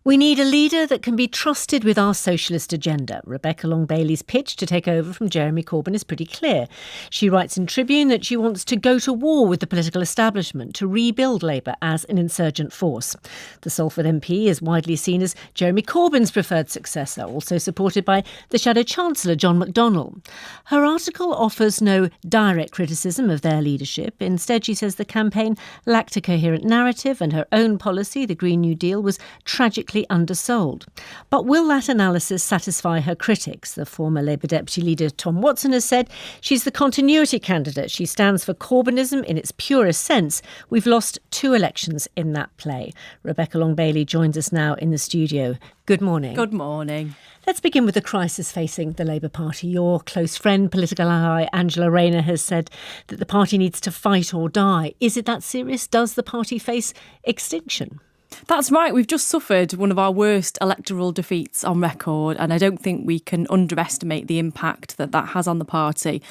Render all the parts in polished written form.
We need a leader that can be trusted with our socialist agenda. Rebecca Long-Bailey's pitch to take over from Jeremy Corbyn is pretty clear. She writes in Tribune that she wants to go to war with the political establishment to rebuild Labour as an insurgent force. The Salford MP is widely seen as Jeremy Corbyn's preferred successor, also supported by the Shadow Chancellor John McDonnell. Her article offers no direct criticism of their leadership. Instead, she says the campaign lacked a coherent narrative and her own policy, the Green New Deal, was tragically undersold. But will that analysis satisfy her critics? The former Labour Deputy Leader Tom Watson has said she's the continuity candidate. She stands for Corbynism in its purest sense. We've lost 2 elections in that play. Rebecca Long-Bailey joins us now in the studio. Good morning. Good morning. Let's begin with the crisis facing the Labour Party. Your close friend, political ally Angela Rayner, has said that the party needs to fight or die. Is it that serious? Does the party face extinction? That's right. We've just suffered one of our worst electoral defeats on record, and I don't think we can underestimate the impact that has on the party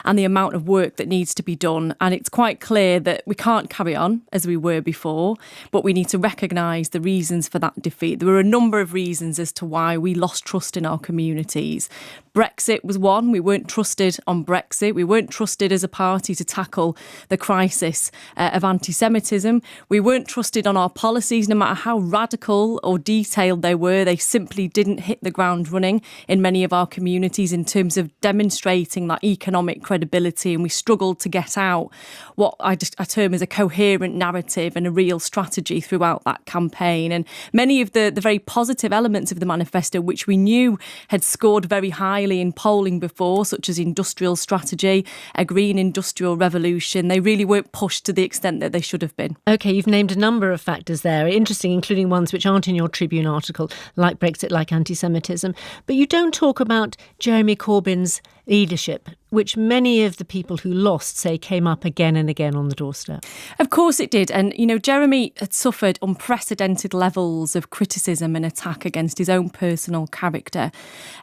and the amount of work that needs to be done. And it's quite clear that we can't carry on as we were before, but we need to recognise the reasons for that defeat. There were a number of reasons as to why we lost trust in our communities. Brexit was one. We weren't trusted on Brexit. We weren't trusted as a party to tackle the crisis of antisemitism. We weren't trusted on our policies, no matter how radical or detailed they were. They simply didn't hit the ground running in many of our communities in terms of demonstrating that economic credibility, and we struggled to get out what I term as a coherent narrative and a real strategy throughout that campaign. And many of the very positive elements of the manifesto, which we knew had scored very highly in polling before, such as industrial strategy, a green industrial revolution, they really weren't pushed to the extent that they should have been. OK, you've named a number of factors there, interesting, including ones which aren't in your Tribune article, like Brexit, like anti-Semitism. But you don't talk about Jeremy Corbyn's leadership, which many of the people who lost say came up again and again on the doorstep. Of course it did. And, Jeremy had suffered unprecedented levels of criticism and attack against his own personal character.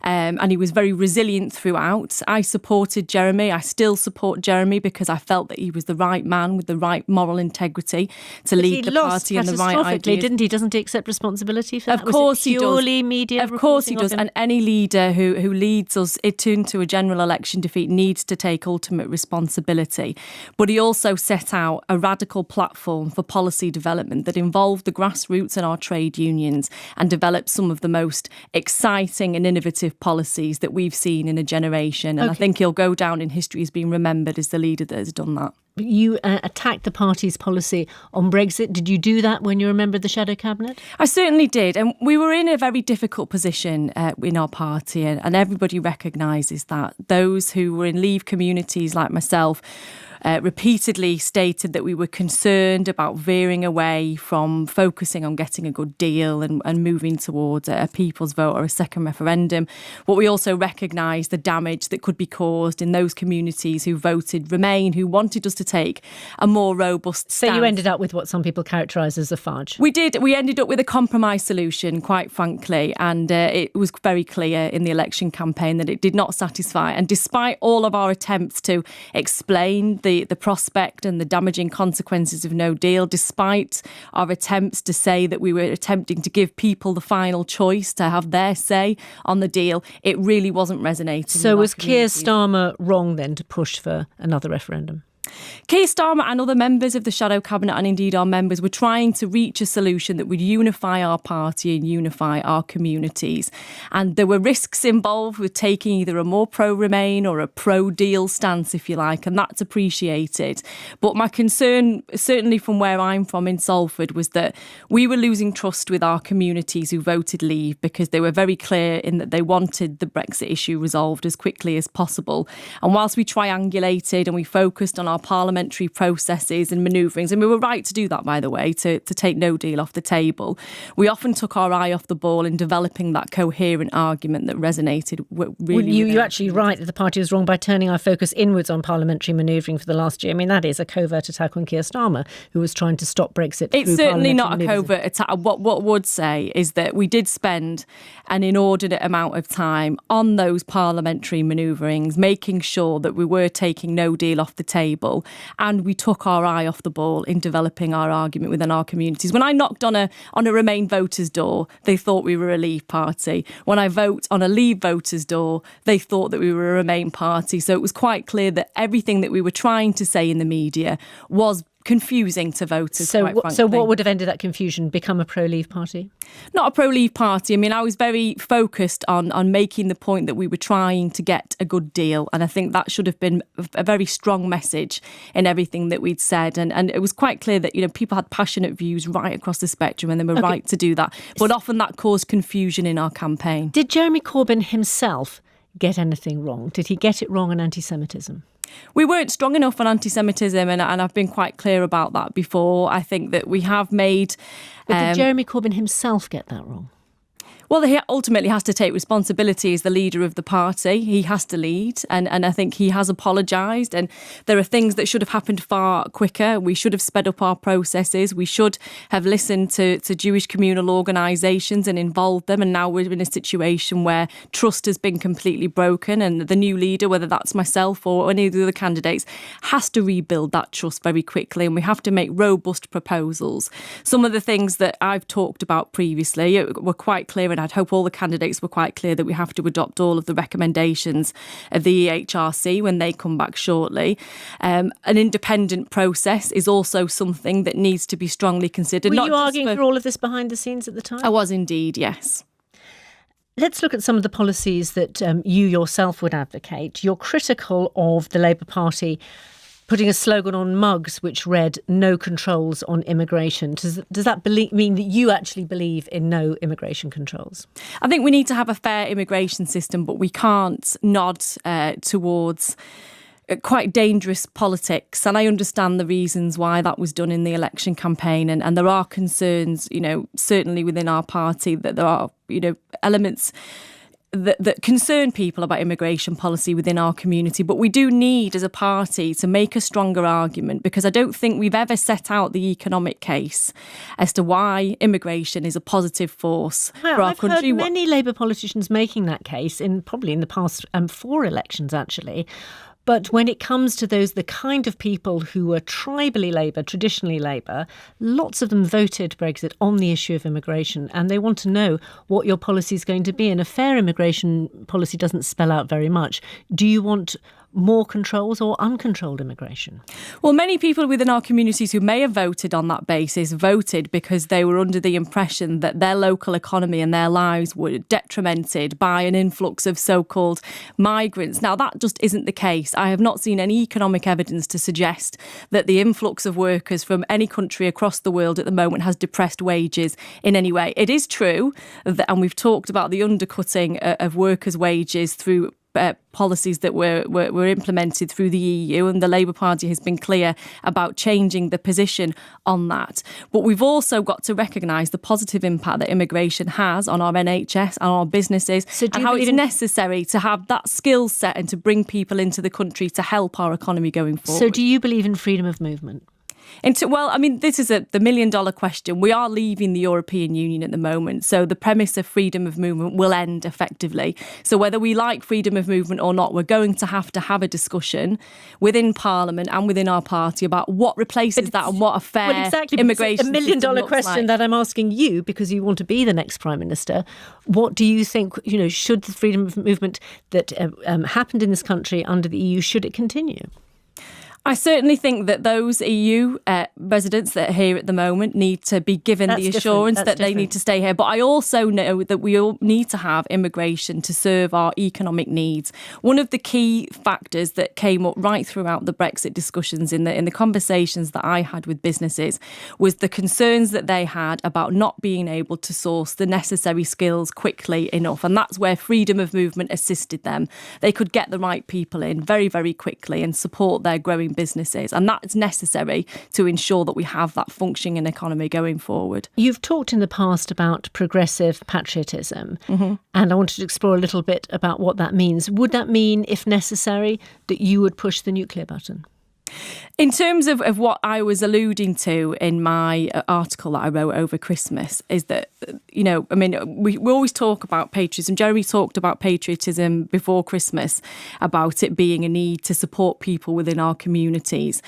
And he was very resilient throughout. I supported Jeremy. I still support Jeremy because I felt that he was the right man with the right moral integrity to lead the party and the right ideas. Didn't he? Doesn't he accept responsibility for that? Of course he does. Purely media Of course he does. And any leader who leads us into a general election defeat needs to take ultimate responsibility. But he also set out a radical platform for policy development that involved the grassroots and our trade unions and developed some of the most exciting and innovative policies that we've seen in a generation. And I think he'll go down in history as being remembered as the leader that has done that. You attacked the party's policy on Brexit. Did you do that when you were a member of the Shadow Cabinet? I certainly did. And we were in a very difficult position in our party, and everybody recognises that. Those who were in Leave communities like myself repeatedly stated that we were concerned about veering away from focusing on getting a good deal and moving towards a people's vote or a second referendum. But we also recognised the damage that could be caused in those communities who voted Remain, who wanted us to take a more robust stance. So you ended up with what some people characterise as a fudge. We did. We ended up with a compromise solution, quite frankly, and it was very clear in the election campaign that it did not satisfy. And despite all of our attempts to explain the prospect and the damaging consequences of no deal, despite our attempts to say that we were attempting to give people the final choice to have their say on the deal, it really wasn't resonating. So was Keir Starmer wrong then to push for another referendum? Keir Starmer and other members of the Shadow Cabinet, and indeed our members, were trying to reach a solution that would unify our party and unify our communities. And there were risks involved with taking either a more pro-Remain or a pro-deal stance, if you like, and that's appreciated. But my concern, certainly from where I'm from in Salford, was that we were losing trust with our communities who voted Leave because they were very clear in that they wanted the Brexit issue resolved as quickly as possible. And whilst we triangulated and we focused on our parliamentary processes and manoeuvrings, and we were right to do that, by the way, to take no deal off the table, we often took our eye off the ball in developing that coherent argument that resonated really. You're actually right that the party was wrong by turning our focus inwards on parliamentary manoeuvring for the last year. I mean, that is a covert attack on Keir Starmer, who was trying to stop Brexit. It's certainly not a covert attack. What would say is that we did spend an inordinate amount of time on those parliamentary manoeuvrings, making sure that we were taking no deal off the table. people, and we took our eye off the ball in developing our argument within our communities. When I knocked on a Remain voters' door, they thought we were a Leave party. When I vote on a Leave voters' door, they thought that we were a Remain party. So it was quite clear that everything that we were trying to say in the media was confusing to voters. So what would have ended that confusion? Become a pro-Leave party? Not a pro-Leave party. I mean, I was very focused on making the point that we were trying to get a good deal. And I think that should have been a very strong message in everything that we'd said. And it was quite clear that, people had passionate views right across the spectrum, and they were right to do that. But often that caused confusion in our campaign. Did Jeremy Corbyn himself get anything wrong? Did he get it wrong on anti-Semitism? We weren't strong enough on anti-Semitism, and I've been quite clear about that before. I think that we have made... But did Jeremy Corbyn himself get that wrong? Well, he ultimately has to take responsibility as the leader of the party. He has to lead, and I think he has apologised, and there are things that should have happened far quicker. We should have sped up our processes. We should have listened to Jewish communal organisations and involved them, and now we're in a situation where trust has been completely broken, and the new leader, whether that's myself or any of the other candidates, has to rebuild that trust very quickly, and we have to make robust proposals. Some of the things that I've talked about previously were quite clear, and I'd hope all the candidates were quite clear that we have to adopt all of the recommendations of the EHRC when they come back shortly. An independent process is also something that needs to be strongly considered. Were you arguing for all of this behind the scenes at the time? I was indeed, yes. Let's look at some of the policies that you yourself would advocate. You're critical of the Labour Party putting a slogan on mugs which read "No controls on immigration." Does that mean that you actually believe in no immigration controls? I think we need to have a fair immigration system, but we can't nod towards quite dangerous politics. And I understand the reasons why that was done in the election campaign. And there are concerns, certainly within our party, that there are, elements that concern people about immigration policy within our community. But we do need, as a party, to make a stronger argument, because I don't think we've ever set out the economic case as to why immigration is a positive force for our country. I've heard many Labour politicians making that case, probably in the past 4 elections, actually. But when it comes to the kind of people who were tribally Labour, traditionally Labour, lots of them voted Brexit on the issue of immigration, and they want to know what your policy is going to be. And a fair immigration policy doesn't spell out very much. Do you want more controls or uncontrolled immigration? Well, many people within our communities who may have voted on that basis voted because they were under the impression that their local economy and their lives were detrimented by an influx of so-called migrants. Now, that just isn't the case. I have not seen any economic evidence to suggest that the influx of workers from any country across the world at the moment has depressed wages in any way. It is true that, and we've talked about the undercutting of workers' wages through policies that were implemented through the EU, and the Labour Party has been clear about changing the position on that. But we've also got to recognise the positive impact that immigration has on our NHS and our businesses, and how it's necessary to have that skill set and to bring people into the country to help our economy going forward. So do you believe in freedom of movement? This is the million-dollar question. We are leaving the European Union at the moment, so the premise of freedom of movement will end effectively. So whether we like freedom of movement or not, we're going to have a discussion within Parliament and within our party about what replaces that and what a fair immigration system a million-dollar question like. That I'm asking you, because you want to be the next Prime Minister. What do you think, should the freedom of movement that happened in this country under the EU, should it continue? I certainly think that those EU residents that are here at the moment need to be given the assurance that they need to stay here. But I also know that we all need to have immigration to serve our economic needs. One of the key factors that came up right throughout the Brexit discussions in the conversations that I had with businesses was the concerns that they had about not being able to source the necessary skills quickly enough. And that's where freedom of movement assisted them. They could get the right people in very, very quickly and support their growing businesses, and that's necessary to ensure that we have that functioning economy going forward. You've talked in the past about progressive patriotism, and I wanted to explore a little bit about what that means. Would that mean, if necessary, that you would push the nuclear button? In terms of what I was alluding to in my article that I wrote over Christmas is that, we always talk about patriotism. Jeremy talked about patriotism before Christmas, about it being a need to support people within our communities.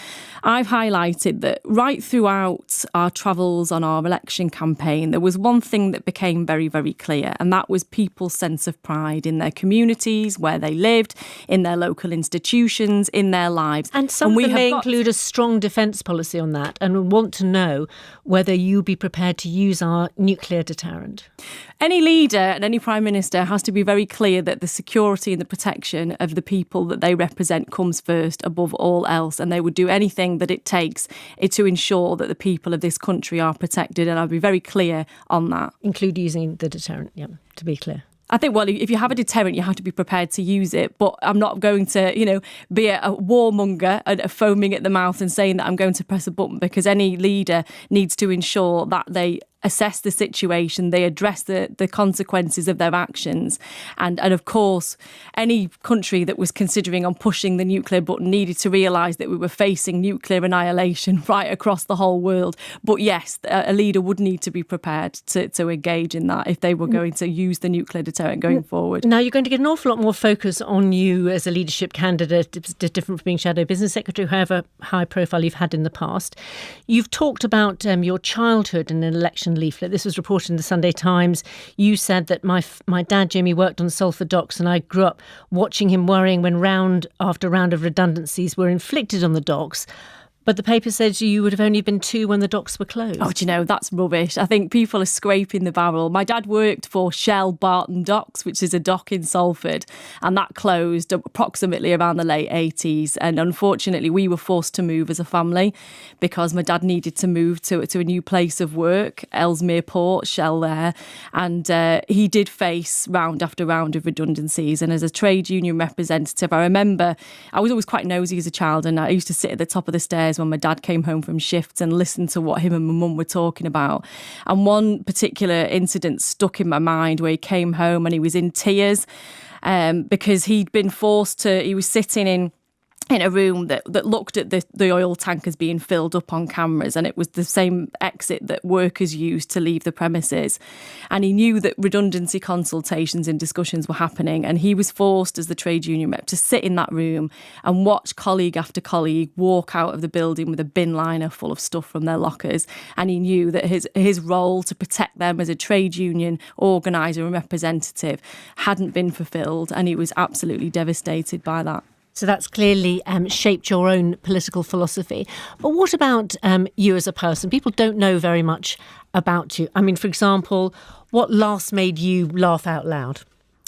I've highlighted that right throughout our travels on our election campaign, there was one thing that became very, very clear, and that was people's sense of pride in their communities, where they lived, in their local institutions, in their lives. And some of them may include a strong defence policy on that, and we want to know whether you'll be prepared to use our nuclear deterrent. Any leader and any Prime Minister has to be very clear that the security and the protection of the people that they represent comes first above all else, and they would do anything that it takes to ensure that the people of this country are protected, and I'll be very clear on that. Include using the deterrent, to be clear. I think, well, if you have a deterrent, you have to be prepared to use it. But I'm not going to, be a warmonger and foaming at the mouth and saying that I'm going to press a button, because any leader needs to ensure that they assess the situation, they address the consequences of their actions. And of course, any country that was considering on pushing the nuclear button needed to realise that we were facing nuclear annihilation right across the whole world. But yes, a leader would need to be prepared to engage in that if they were going to use the nuclear deterrent going forward. Now, you're going to get an awful lot more focus on you as a leadership candidate. It's different from being Shadow Business Secretary, however high profile you've had in the past. You've talked about your childhood in an election leaflet. This was reported in the Sunday Times. You said that my dad, Jimmy, worked on Salford docks, and I grew up watching him worrying when round after round of redundancies were inflicted on the docks. But the paper says you would have only been 2 when the docks were closed. Oh, do you know, that's rubbish. I think people are scraping the barrel. My dad worked for Shell Barton Docks, which is a dock in Salford, and that closed approximately around the late 80s. And unfortunately, we were forced to move as a family because my dad needed to move to a new place of work, Ellesmere Port, Shell there. And he did face round after round of redundancies. And as a trade union representative, I remember I was always quite nosy as a child, and I used to sit at the top of the stairs when my dad came home from shifts and listen to what him and my mum were talking about. And one particular incident stuck in my mind where he came home and he was in tears because he was sitting in a room that looked at the oil tankers being filled up on cameras, and it was the same exit that workers used to leave the premises. And he knew that redundancy consultations and discussions were happening, and he was forced as the trade union rep to sit in that room and watch colleague after colleague walk out of the building with a bin liner full of stuff from their lockers. And he knew that his role to protect them as a trade union organiser and representative hadn't been fulfilled, and he was absolutely devastated by that. So that's clearly shaped your own political philosophy. But what about you as a person? People don't know very much about you. I mean, for example, what last made you laugh out loud?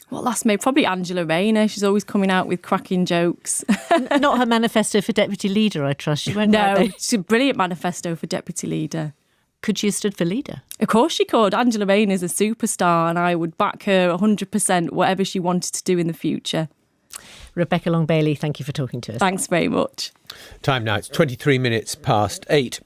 What last made? Probably Angela Rayner. She's always coming out with cracking jokes. Not her manifesto for deputy leader, I trust. She won't. No, it's a brilliant manifesto for deputy leader. Could she have stood for leader? Of course she could. Angela Rayner is a superstar, and I would back her 100% whatever she wanted to do in the future. Rebecca Long-Bailey, thank you for talking to us. Thanks very much. Time now, it's 23 minutes past 8.